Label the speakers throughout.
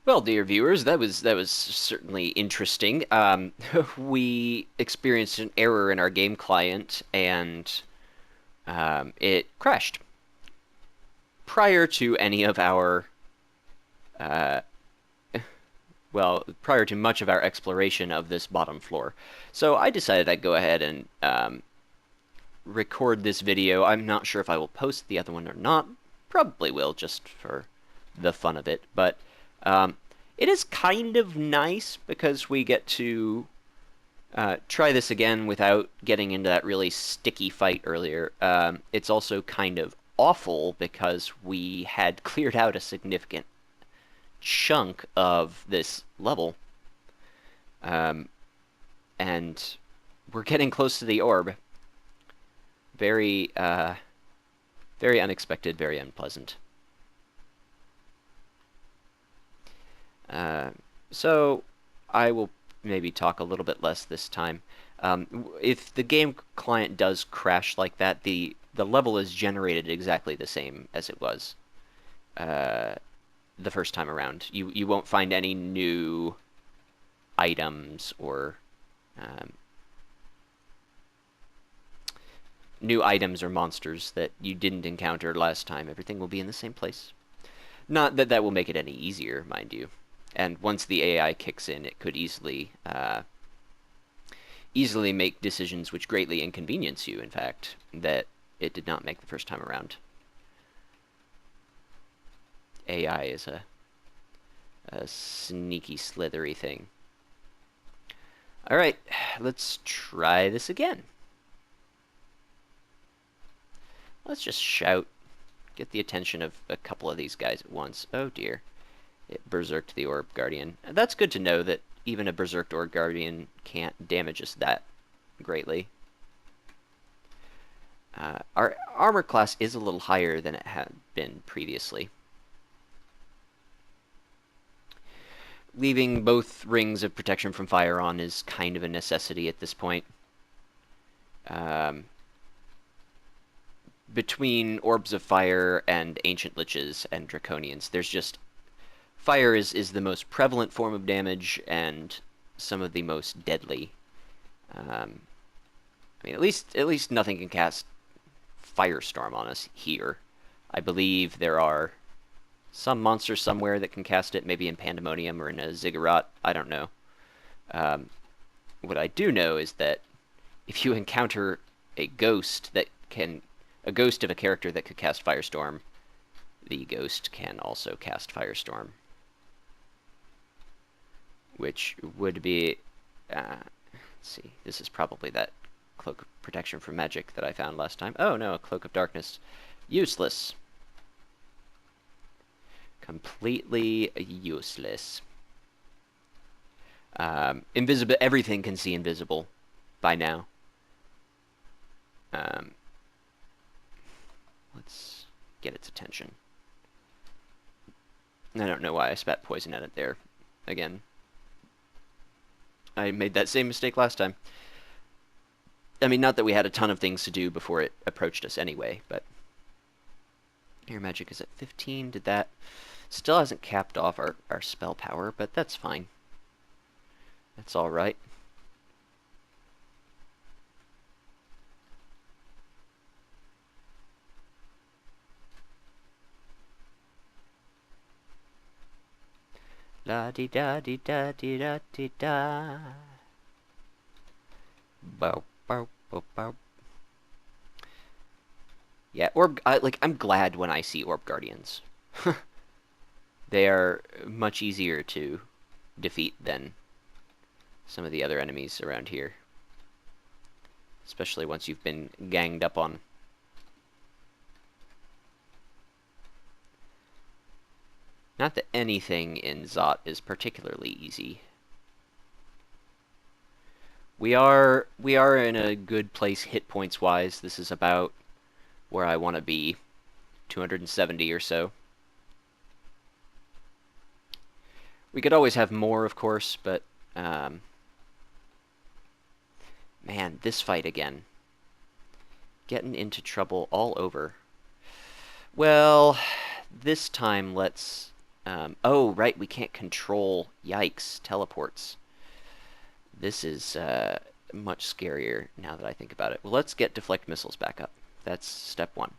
Speaker 1: Well, dear viewers, that was certainly interesting. We experienced an error in our game client, and it crashed prior to any of our, uh, well, prior to much of our exploration of this bottom floor. So I decided I'd go ahead and record this video. I'm not sure if I will post the other one or not. Probably will, just for the fun of it. But um, it is kind of nice because we get to try this again without getting into that really sticky fight earlier. It's also kind of awful because we had cleared out a significant chunk of this level. Um, and we're getting close to the orb. Very, very unexpected, very unpleasant. Uh, so I will maybe talk a little bit less this time. If the game client does crash like that, the level is generated exactly the same as it was uh, the first time around. You won't find any new items or um, monsters that you didn't encounter last time. Everything will be in the same place. Not that that will make it any easier, mind you. And once the AI kicks in, it could easily easily make decisions which greatly inconvenience you, in fact, that it did not make the first time around. AI is a sneaky, slithery thing. Alright, let's try this again. Let's just shout. Get the attention of a couple of these guys at once. Oh dear. It berserked the Orb Guardian. That's good to know that even a berserked Orb Guardian can't damage us that greatly. Our armor class is a little higher than it had been previously. Leaving both rings of protection from fire on is kind of a necessity at this point. Between Orbs of Fire and Ancient Liches and Draconians, there's just... Fire is the most prevalent form of damage and some of the most deadly. I mean, at least nothing can cast Firestorm on us here. I believe there are some monsters somewhere that can cast it, maybe in Pandemonium or in a Ziggurat. I don't know. What I do know is that if you encounter a ghost of a character that could cast Firestorm, the ghost can also cast Firestorm. Which would be... let's see, this is probably that Cloak of Protection from Magic that I found last time. Oh no, a Cloak of Darkness. Useless. Completely useless. Invisible. Everything can see invisible by now. Let's get its attention. I don't know why I spat poison at it there again. I made that same mistake last time. I mean, not that we had a ton of things to do before it approached us anyway, but... Air Magic is at 15. Did that... Still hasn't capped off our spell power, but that's fine. That's alright. La di da di da di da di da. Bow bow bow bow. Yeah, I'm glad when I see Orb Guardians. They are much easier to defeat than some of the other enemies around here. Especially once you've been ganged up on. Not that anything in Zot is particularly easy. We are in a good place hit points wise. This is about where I want to be. 270 or so. We could always have more, of course, but man, this fight again. Getting into trouble all over. Well, this time let's Oh, right, we can't control, yikes, teleports. This is much scarier now that I think about it. Well, let's get deflect missiles back up. That's step one.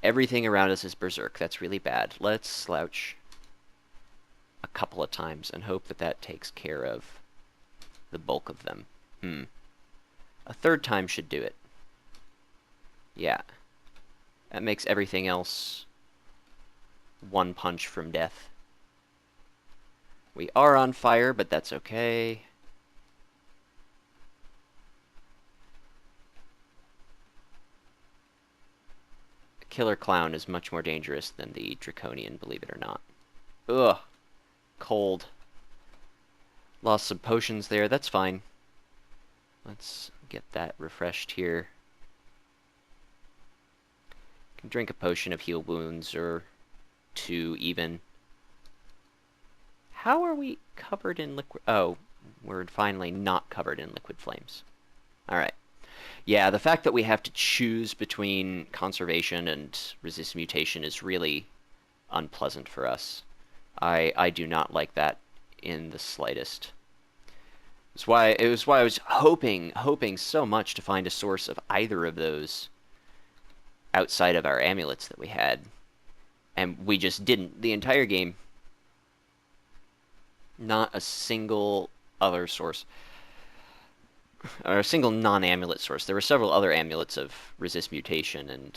Speaker 1: Everything around us is berserk. That's really bad. Let's slouch a couple of times and hope that that takes care of the bulk of them. A third time should do it. Yeah. That makes everything else one punch from death. We are on fire, but that's okay. The killer clown is much more dangerous than the draconian, believe it or not. Ugh. Cold. Lost some potions there. That's fine. Let's get that refreshed here. Can drink a potion of heal wounds, or two even. How are we covered in liquid? Oh, we're finally not covered in liquid flames. Alright. Yeah, the fact that we have to choose between conservation and resist mutation is really unpleasant for us. I do not like that in the slightest. It was why I was hoping so much to find a source of either of those outside of our amulets that we had. And we just didn't. The entire game, not a single other source, or a single non-amulet source. There were several other amulets of resist mutation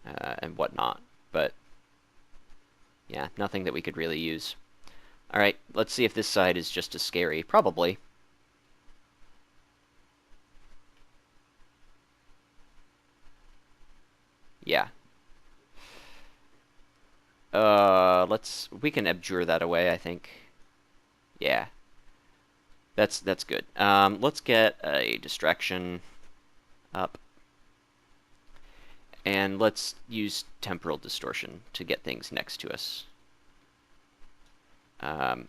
Speaker 1: and whatnot, but yeah, nothing that we could really use. Alright, let's see if this side is just as scary. Probably. Yeah. We can abjure that away, I think. Yeah. That's good. Let's get a distraction up. And let's use temporal distortion to get things next to us. The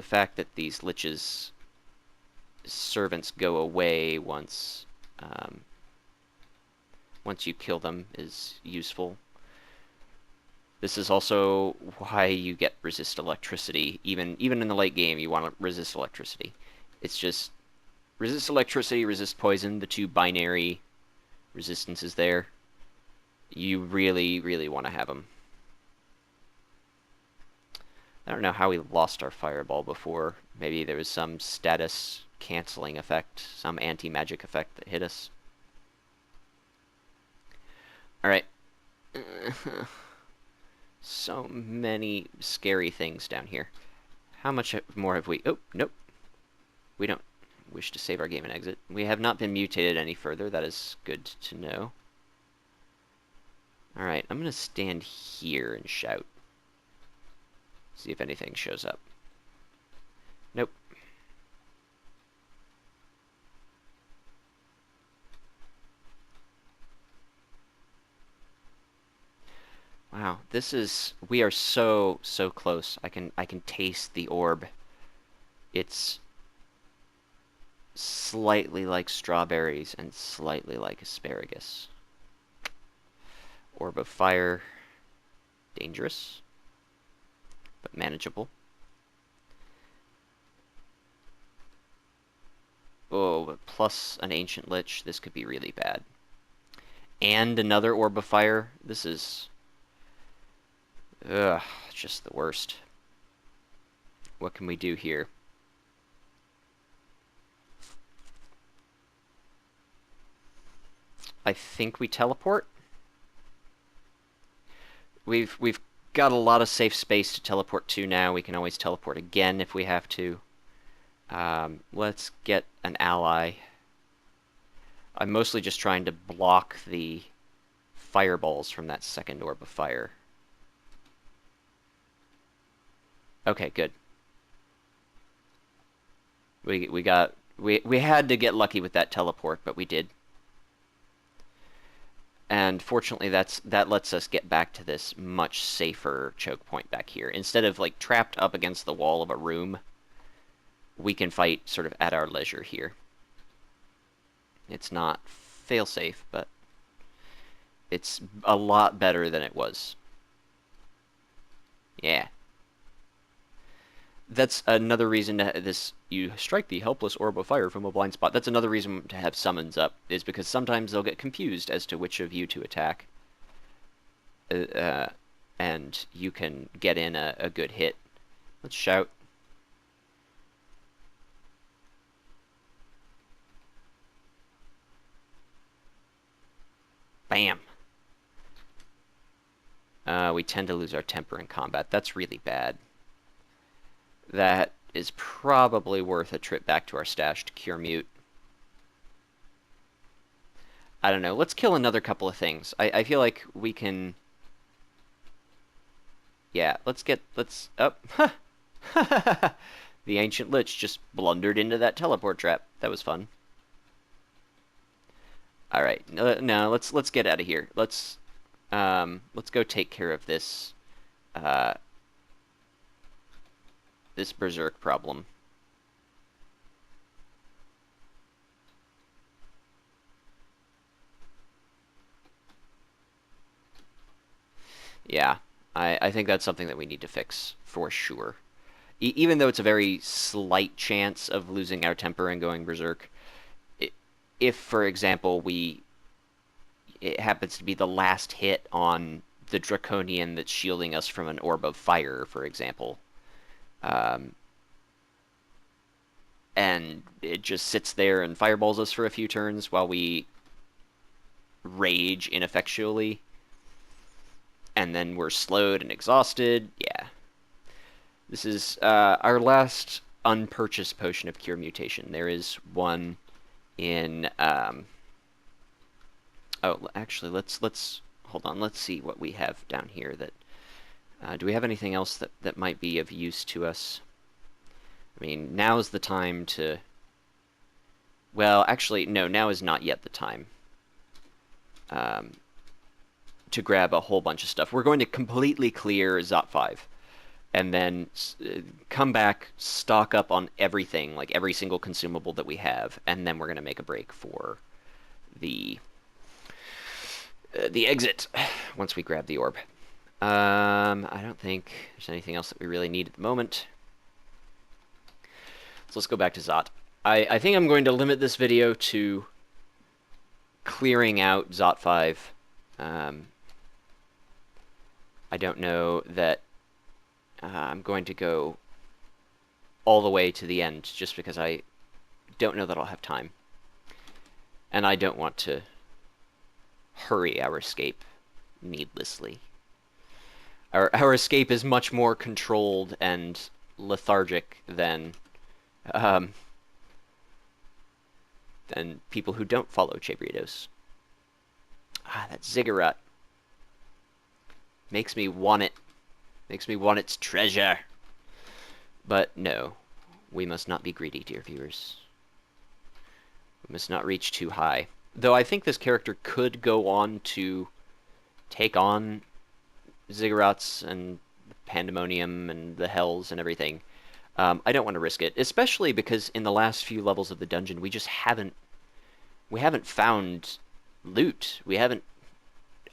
Speaker 1: fact that these liches' servants go away once you kill them is useful. This is also why you get resist electricity. Even in the late game, you want to resist electricity. It's just resist electricity, resist poison, the two binary resistances there. You really, really want to have them. I don't know how we lost our fireball before. Maybe there was some status canceling effect, some anti-magic effect that hit us. Alright. So many scary things down here. How much more have we... Oh, nope. We don't wish to save our game and exit. We have not been mutated any further. That is good to know. Alright, I'm going to stand here and shout. See if anything shows up. Nope. Wow, we are so close. I can taste the orb. It's slightly like strawberries and slightly like asparagus. Orb of fire, dangerous, but manageable. Oh, but plus an ancient lich, this could be really bad. And another orb of fire. This is just the worst. What can we do here? I think we teleport. We've got a lot of safe space to teleport to now. We can always teleport again if we have to. Let's get an ally. I'm mostly just trying to block the fireballs from that second orb of fire. Okay, good. We had to get lucky with that teleport, but we did. And fortunately, that lets us get back to this much safer choke point back here. Instead of like trapped up against the wall of a room, we can fight sort of at our leisure here. It's not fail-safe, but It's a lot better than it was. Yeah. That's another reason to this. You strike the helpless orb of fire from a blind spot. That's another reason to have summons up, is because sometimes they'll get confused as to which of you to attack. And you can get in a good hit. Let's shout. Bam. We tend to lose our temper in combat. That's really bad. That is probably worth a trip back to our stash to cure mute. I don't know. Let's kill another couple of things. I feel like we can... Yeah, let's up. The ancient lich just blundered into that teleport trap. That was fun. All right, no, let's get out of here. Let's go take care of this this berserk problem. Yeah, I think that's something that we need to fix for sure. Even though it's a very slight chance of losing our temper and going berserk, if, for example, it happens to be the last hit on the Draconian that's shielding us from an Orb of Fire, for example, and it just sits there and fireballs us for a few turns while we rage ineffectually, and then we're slowed and exhausted. Yeah. This is our last unpurchased potion of Cure Mutation. There is one in... Oh, actually, let's hold on. Let's see what we have down here. Do we have anything else that might be of use to us? I mean, now is the time to... Well, actually, no, now is not yet the time to grab a whole bunch of stuff. We're going to completely clear Zot 5, and then come back, stock up on everything, like every single consumable that we have, and then we're going to make a break for the exit once we grab the orb. I don't think there's anything else that we really need at the moment. So let's go back to Zot. I think I'm going to limit this video to clearing out Zot 5. I don't know that I'm going to go all the way to the end, just because I don't know that I'll have time. And I don't want to hurry our escape needlessly. Our escape is much more controlled and lethargic than people who don't follow Chabriados. Ah, that ziggurat makes me want it. Makes me want its treasure. But no, we must not be greedy, dear viewers. We must not reach too high. Though I think this character could go on to take on ziggurats and pandemonium and the hells and everything. I don't want to risk it, especially because in the last few levels of the dungeon we just haven't found loot. We haven't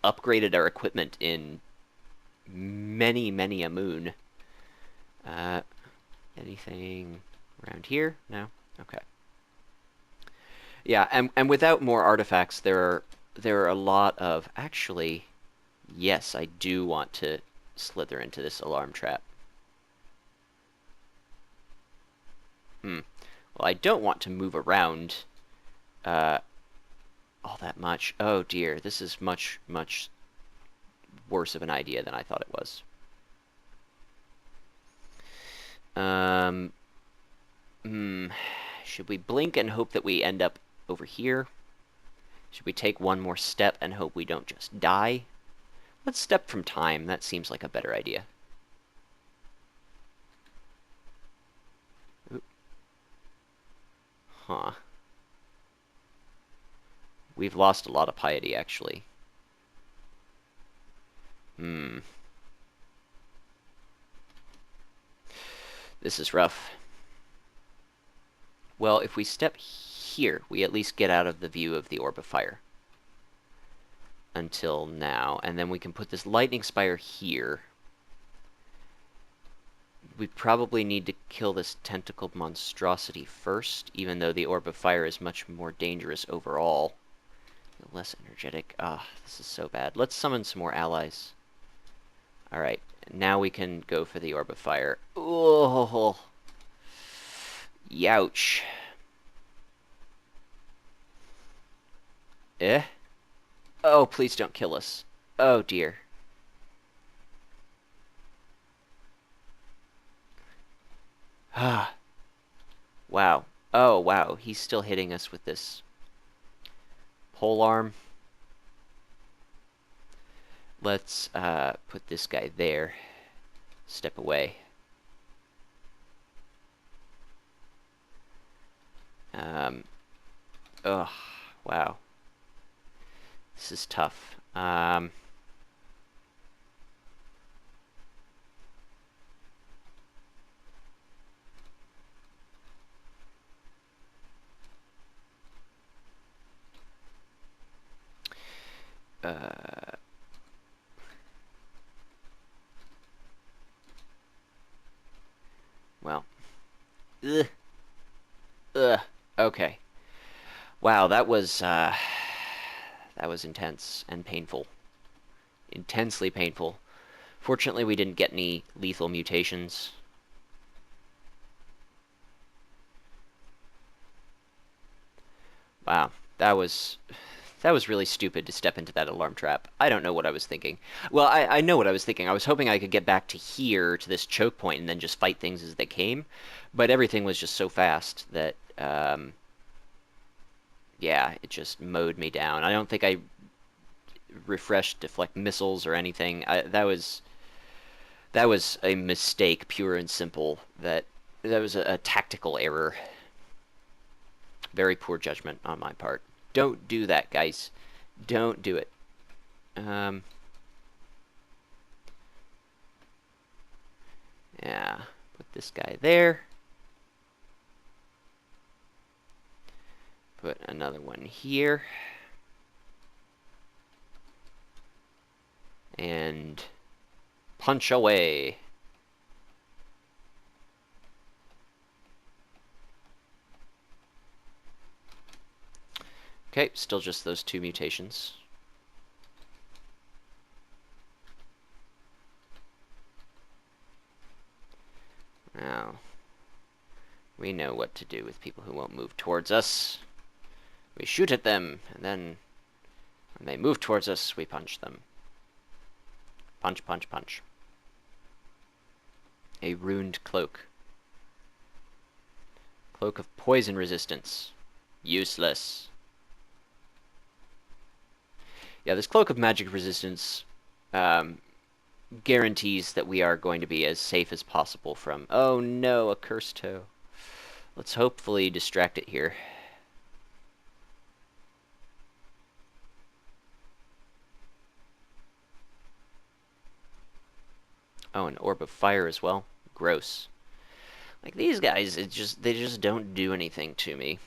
Speaker 1: upgraded our equipment in many a moon. Anything around here? No? Okay. Yeah, and without more artifacts, there are a lot of... Actually, yes, I do want to slither into this alarm trap. Well, I don't want to move around all that much. Oh dear, this is much worse of an idea than I thought it was. Should we blink and hope that we end up over here? Should we take one more step and hope we don't just die? Let's step from time. That seems like a better idea. Oop. Huh. We've lost a lot of piety, actually. This is rough. Well, if we step here, we at least get out of the view of the Orb of Fire. until now, and then we can put this lightning spire here. We probably need to kill this tentacled monstrosity first, even though the Orb of Fire is much more dangerous overall. Less energetic. Ah, this is so bad. Let's summon some more allies. Alright, now we can go for the Orb of Fire. Oh, youch. Eh? Oh, please don't kill us. Oh, dear. Ah. Wow. Oh, wow. He's still hitting us with this pole arm. Let's put this guy there. Step away. Ugh. Wow. This is tough. Well. Ugh. Ugh. Okay. Wow, that was intense and painful. Intensely painful. Fortunately, we didn't get any lethal mutations. Wow, that was really stupid to step into that alarm trap. I don't know what I was thinking. Well, I know what I was thinking. I was hoping I could get back to here, to this choke point, and then just fight things as they came. But everything was just so fast that, yeah, it just mowed me down. I don't think I refreshed deflect missiles or anything. That was a mistake, pure and simple. That was a tactical error. Very poor judgment on my part. Don't do that, guys. Don't do it. Yeah, put this guy there. Put another one here. And punch away. Okay, still just those two mutations. Now, we know what to do with people who won't move towards us. We shoot at them, and then when they move towards us, we punch them. Punch, punch, punch. A runed cloak. Cloak of poison resistance. Useless. Yeah, this cloak of magic resistance guarantees that we are going to be as safe as possible from... Oh no, a cursed toe. Let's hopefully distract it here. Oh, an orb of fire as well. Gross. Like, these guys, they just don't do anything to me.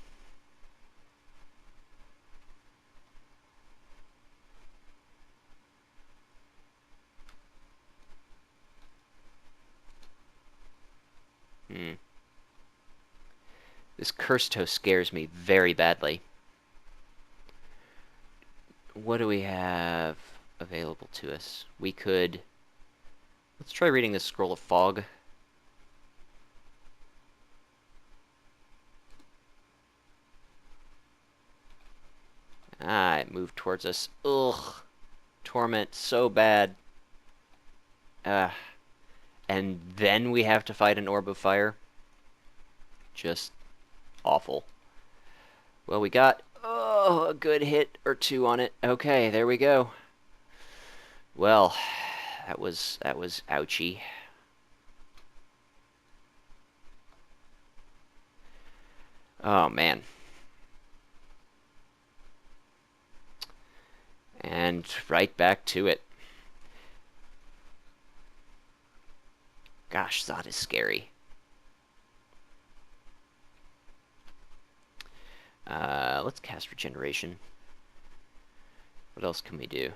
Speaker 1: This cursed toe scares me very badly. What do we have available to us? We could... Let's try reading this Scroll of Fog. Ah, it moved towards us. Ugh. Torment, so bad. And then we have to fight an Orb of Fire. Just awful. Well, we got a good hit or two on it. Okay, there we go. Well, that was ouchy. Oh man. And right back to it. Gosh, Zot is scary. Let's cast Regeneration. What else can we do?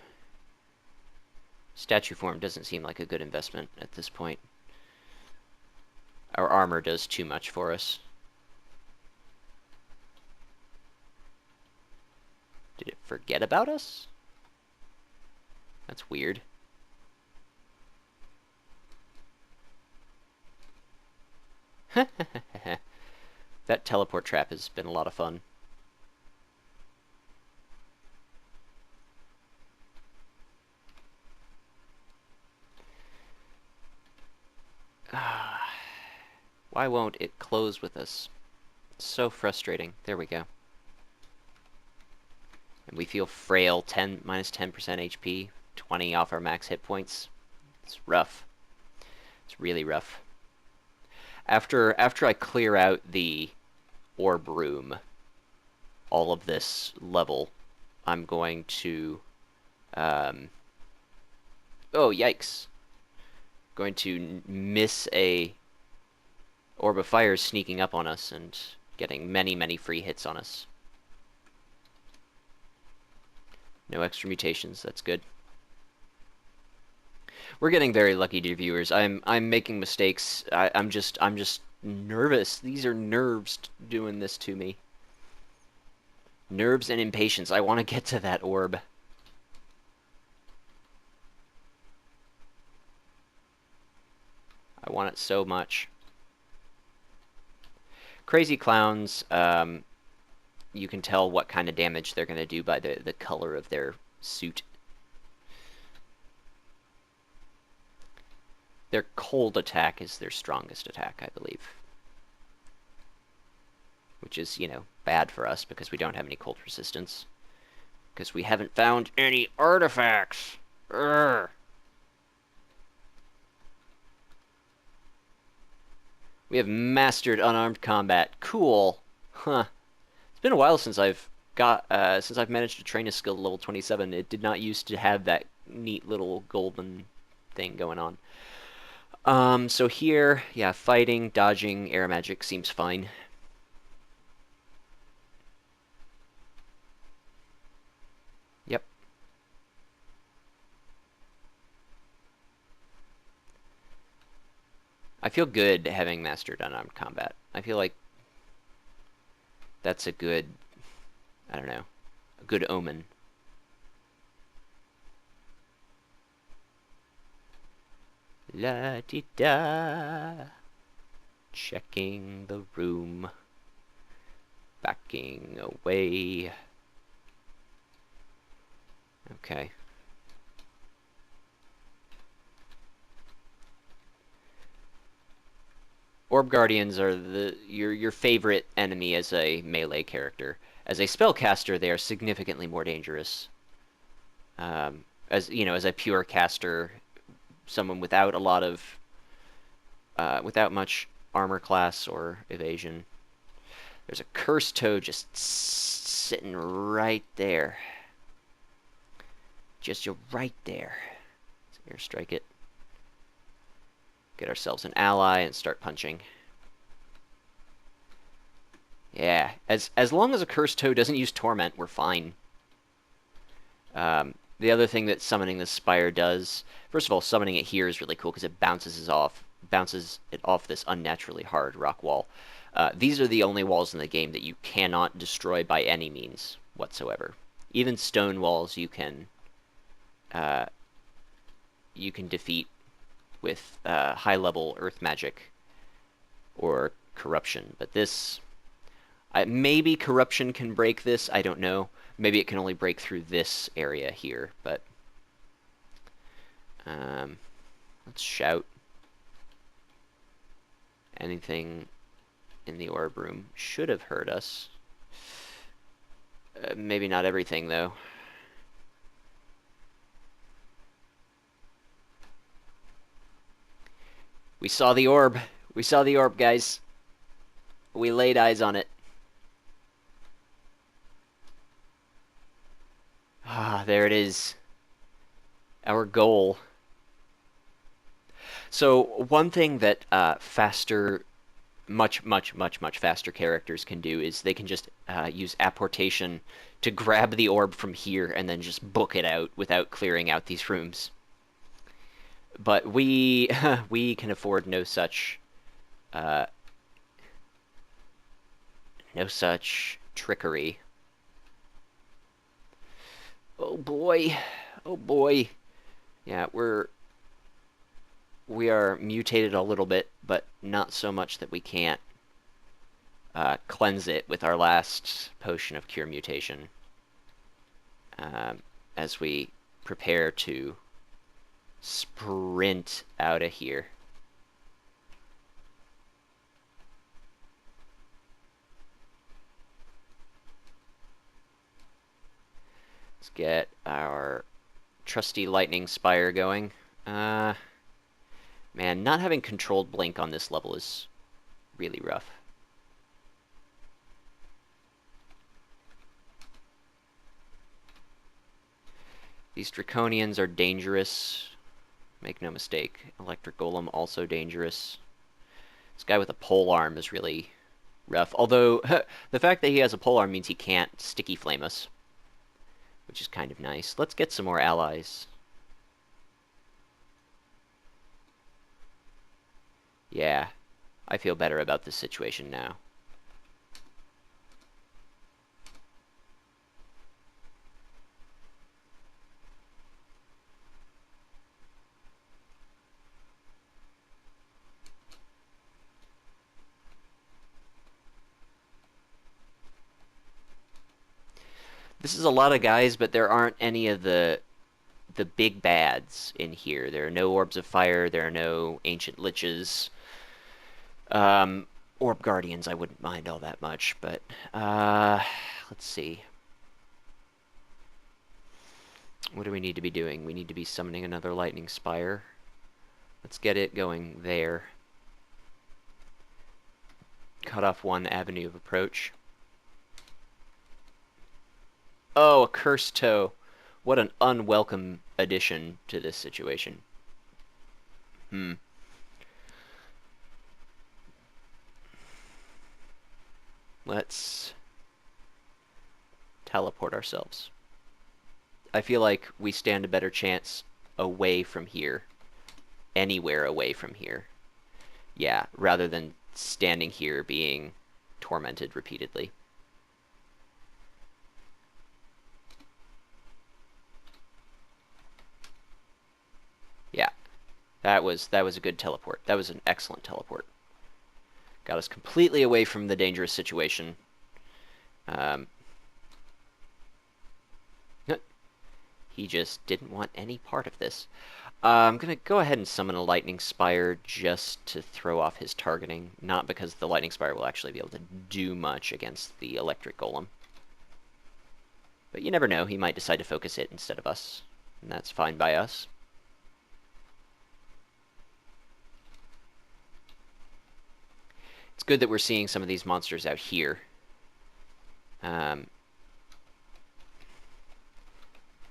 Speaker 1: Statue form doesn't seem like a good investment at this point. Our armor does too much for us. Did it forget about us? That's weird. That teleport trap has been a lot of fun. Why won't it close with us? It's so frustrating. There we go. And we feel frail, minus 10% HP, 20 off our max hit points. It's rough. It's really rough. After I clear out the orb room, all of this level, I'm going to... oh, yikes. Going to miss a Orb of Fire sneaking up on us and getting many, many free hits on us. No extra mutations, that's good. We're getting very lucky, dear viewers. I'm making mistakes. I'm just nervous. These are nerves doing this to me. Nerves and impatience. I want to get to that orb. I want it so much. Krazy Klowns, you can tell what kind of damage they're going to do by the color of their suit. Their cold attack is their strongest attack, I believe. Which is, you know, bad for us because we don't have any cold resistance. Because we haven't found any artifacts. Urgh. We have mastered unarmed combat. Cool. Huh. It's been a while since I've managed to train a skill to level 27. It did not used to have that neat little golden thing going on. So here, yeah, fighting, dodging, air magic seems fine. Yep. I feel good having mastered unarmed combat. I feel like that's a good, I don't know, a good omen. La-di-da. Checking the room. Backing away. Okay. Orb Guardians are your favorite enemy as a melee character. As a spellcaster, they are significantly more dangerous. As you know, as a pure caster, someone without a lot of without much armor class or evasion. There's a cursed toad just sitting right there. Just right there. Let's airstrike it. Get ourselves an ally and start punching. Yeah, as long as a cursed toad doesn't use torment, we're fine. The other thing that summoning the spire does, first of all, summoning it here is really cool because it bounces it off this unnaturally hard rock wall. These are the only walls in the game that you cannot destroy by any means whatsoever. Even stone walls you can defeat with high-level earth magic or corruption. But this, maybe corruption can break this. I don't know. Maybe it can only break through this area here. But let's shout. Anything in the orb room should have heard us. Maybe not everything, though. We saw the orb. We saw the orb, guys. We laid eyes on it. Ah, there it is. Our goal. So, one thing that much faster characters can do is they can just use apportation to grab the orb from here and then just book it out without clearing out these rooms. But we we can afford no such uh, no such trickery. Oh boy, oh boy. Yeah, we are mutated a little bit, but not so much that we can't cleanse it with our last potion of cure mutation as we prepare to sprint out of here. Let's get our trusty lightning spire going. Man, not having controlled blink on this level is really rough. These draconians are dangerous. Make no mistake. Electric golem also dangerous. This guy with a pole arm is really rough. Although the fact that he has a pole arm means he can't sticky flame us, which is kind of nice. Let's get some more allies. Yeah, I feel better about this situation now. This is a lot of guys, but there aren't any of the big bads in here. There are no orbs of fire. There are no ancient liches. Orb guardians, I wouldn't mind all that much, but let's see. What do we need to be doing? We need to be summoning another lightning spire. Let's get it going there. Cut off one avenue of approach. Oh, a cursed toe. What an unwelcome addition to this situation. Let's teleport ourselves. I feel like we stand a better chance away from here. Anywhere away from here. Yeah, rather than standing here being tormented repeatedly. Yeah, that was a good teleport. That was an excellent teleport. Got us completely away from the dangerous situation. He just didn't want any part of this. I'm going to go ahead and summon a Lightning Spire just to throw off his targeting. Not because the Lightning Spire will actually be able to do much against the Electric Golem. But you never know, he might decide to focus it instead of us. And that's fine by us. It's good that we're seeing some of these monsters out here.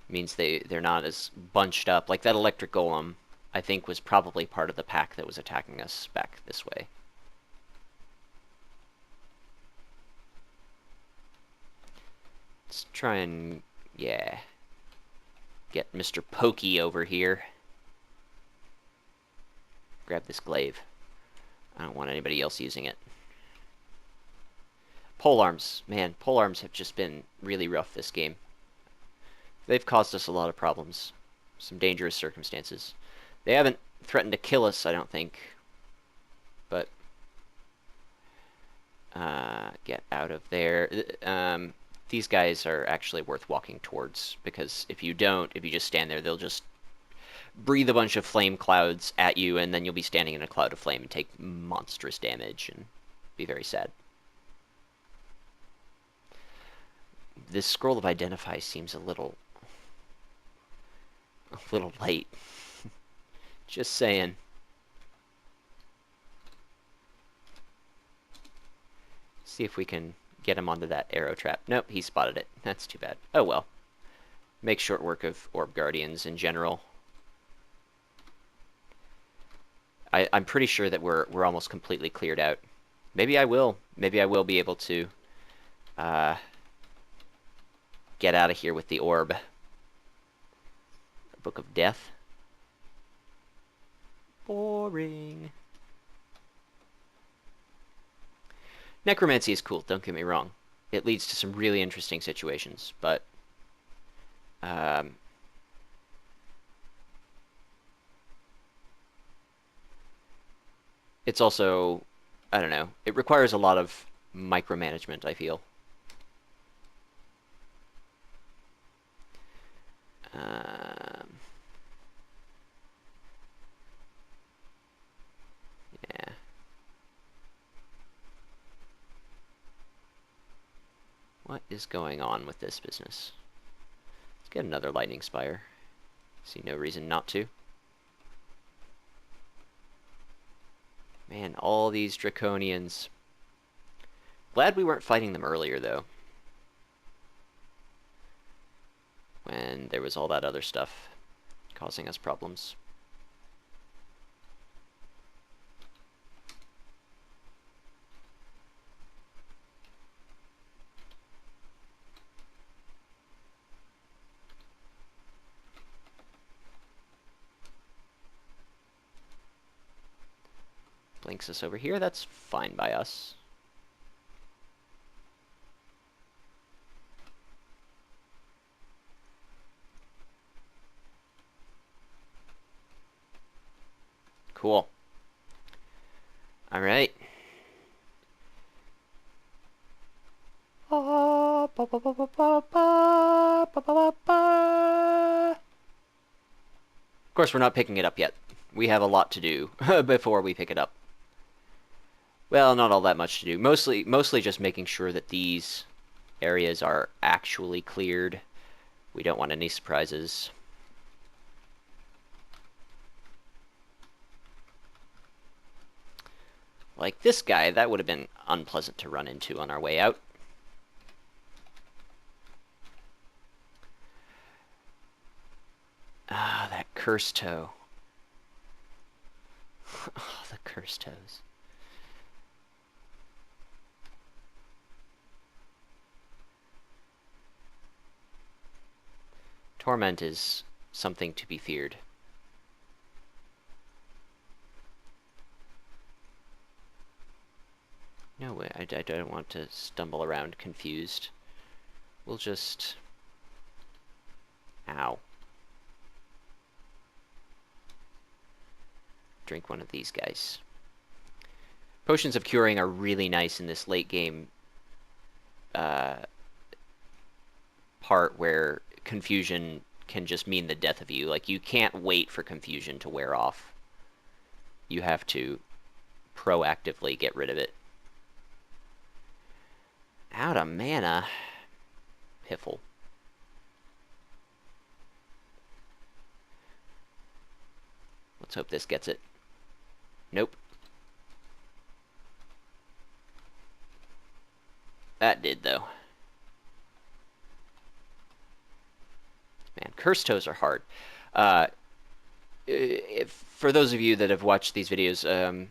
Speaker 1: Means they're not as bunched up. Like that electric golem, I think, was probably part of the pack that was attacking us back this way. Let's try and, yeah, get Mr. Pokey over here. Grab this glaive. I don't want anybody else using it. Polearms. Man, polearms have just been really rough this game. They've caused us a lot of problems. Some dangerous circumstances. They haven't threatened to kill us, I don't think. But get out of there. These guys are actually worth walking towards, because if you just stand there, they'll just breathe a bunch of flame clouds at you, and then you'll be standing in a cloud of flame and take monstrous damage and be very sad. This scroll of identify seems a little late. Just saying. See if we can get him onto that arrow trap. Nope, he spotted it. That's too bad. Oh well. Make short work of Orb Guardians in general. I'm pretty sure that we're almost completely cleared out. Maybe I will. Maybe I will be able to get out of here with the orb. Book of Death. Boring. Necromancy is cool, don't get me wrong. It leads to some really interesting situations, but it's also, I don't know, it requires a lot of micromanagement, I feel. Yeah. What is going on with this business? Let's get another lightning spire. See no reason not to. Man, all these draconians. Glad we weren't fighting them earlier, though. When there was all that other stuff causing us problems. Blinks us over here, that's fine by us. Cool. Alright. Of course, we're not picking it up yet. We have a lot to do before we pick it up. Well, not all that much to do. Mostly just making sure that these areas are actually cleared. We don't want any surprises. Like this guy, that would have been unpleasant to run into on our way out. Ah, that cursed toe. Oh, the cursed toes. Torment is something to be feared. No way, I don't want to stumble around confused. We'll just... Ow. Drink one of these guys. Potions of Curing are really nice in this late game part where confusion can just mean the death of you. Like, you can't wait for confusion to wear off. You have to proactively get rid of it. Out of mana. Piffle. Let's hope this gets it. Nope. That did, though. Man, cursed toes are hard. For those of you that have watched these videos,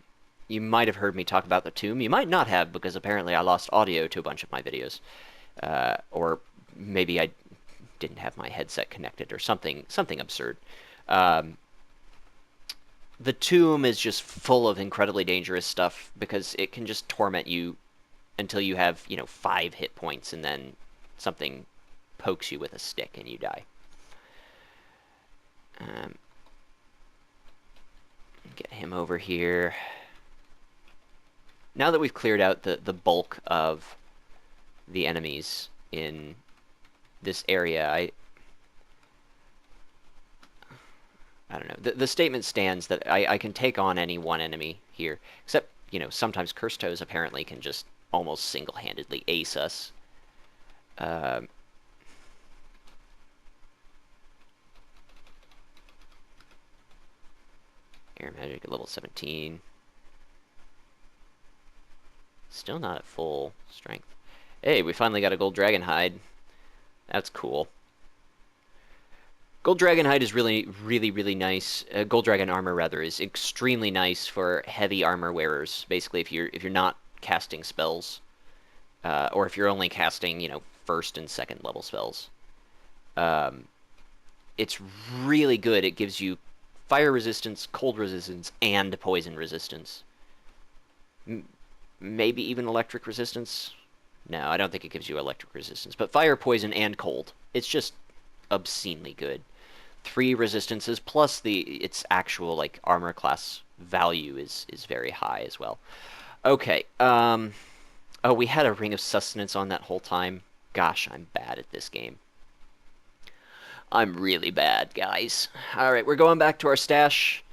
Speaker 1: you might have heard me talk about the tomb. You might not have, because apparently I lost audio to a bunch of my videos. Or maybe I didn't have my headset connected or something absurd. The tomb is just full of incredibly dangerous stuff because it can just torment you until you have, 5 hit points, and then something pokes you with a stick and you die. Get him over here. Now that we've cleared out the bulk of the enemies in this area, I don't know. The statement stands that I can take on any one enemy here, except, sometimes Cursed Toes apparently can just almost single-handedly ace us. Air Magic at level 17. Still not at full strength. Hey, we finally got a Gold Dragon Hide. That's cool. Gold Dragon Hide is really, really, really nice. Gold Dragon Armor, rather, is extremely nice for heavy armor wearers. Basically, if you're not casting spells, or if you're only casting, first and second level spells. It's really good. It gives you fire resistance, cold resistance, and poison resistance. Maybe even electric resistance? No, I don't think it gives you electric resistance. But fire, poison, and cold. It's just obscenely good. 3 resistances plus its actual like armor class value is very high as well. Okay. Oh, we had a Ring of Sustenance on that whole time. Gosh, I'm bad at this game. I'm really bad, guys. All right, we're going back to our stash.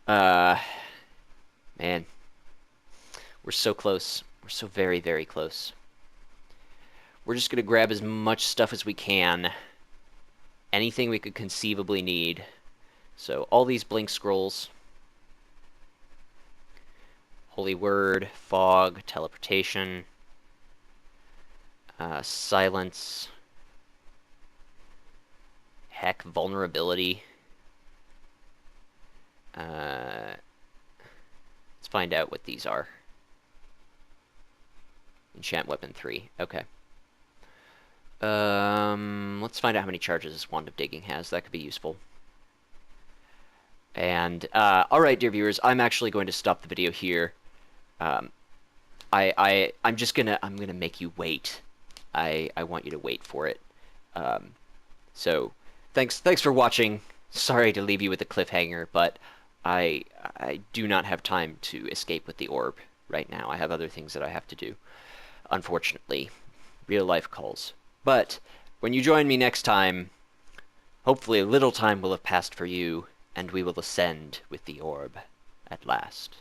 Speaker 1: Man, we're so close. We're so very, very close. We're just gonna grab as much stuff as we can. Anything we could conceivably need. So all these blink scrolls. Holy Word, Fog, Teleportation, Silence, heck, Vulnerability. Let's find out what these are. Enchant Weapon 3, okay. Let's find out how many charges this Wand of Digging has. That could be useful. And, alright, dear viewers, I'm actually going to stop the video here. I'm gonna make you wait. I want you to wait for it. So, thanks for watching. Sorry to leave you with a cliffhanger, but I do not have time to escape with the orb right now. I have other things that I have to do. Unfortunately, real life calls. But when you join me next time, hopefully a little time will have passed for you, and we will ascend with the orb at last.